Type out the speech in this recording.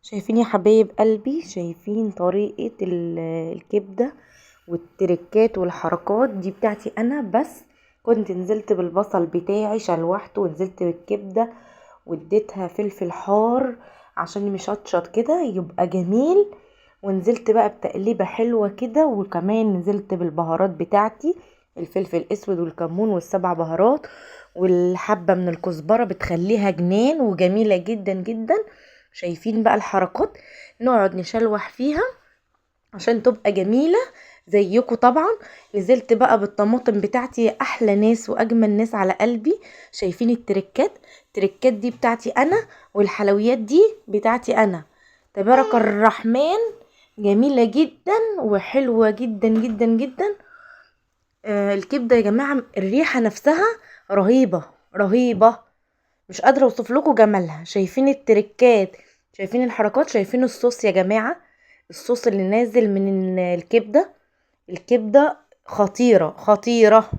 شايفين يا حبايب قلبي؟ شايفين طريقة الكبدة والتركات والحركات دي بتاعتي انا بس. كنت نزلت بالبصل بتاعي شلوحته، ونزلت بالكبدة واديتها فلفل حار عشان مشطشط كده يبقى جميل، ونزلت بقى بتقليبة حلوة كده، وكمان نزلت بالبهارات بتاعتي، الفلفل الاسود والكمون والسبع بهارات والحبة من الكزبرة بتخليها جنان وجميلة جدا جدا. شايفين بقى الحركات؟ نقعد نشلوح فيها عشان تبقى جميلة زيكم طبعا. نزلت بقى بالطماطم بتاعتي، احلى ناس واجمل ناس على قلبي. شايفين التركات دي بتاعتي انا، والحلويات دي بتاعتي انا. تبارك الرحمن، جميلة جدا وحلوة جدا جدا جدا. الكبدة يا جماعة الريحة نفسها رهيبة رهيبة، مش قادرة اوصف لكم جمالها. شايفين التركات، شايفين الحركات، شايفين الصوص يا جماعة؟ الصوص اللي نازل من الكبدة، الكبدة خطيرة خطيرة.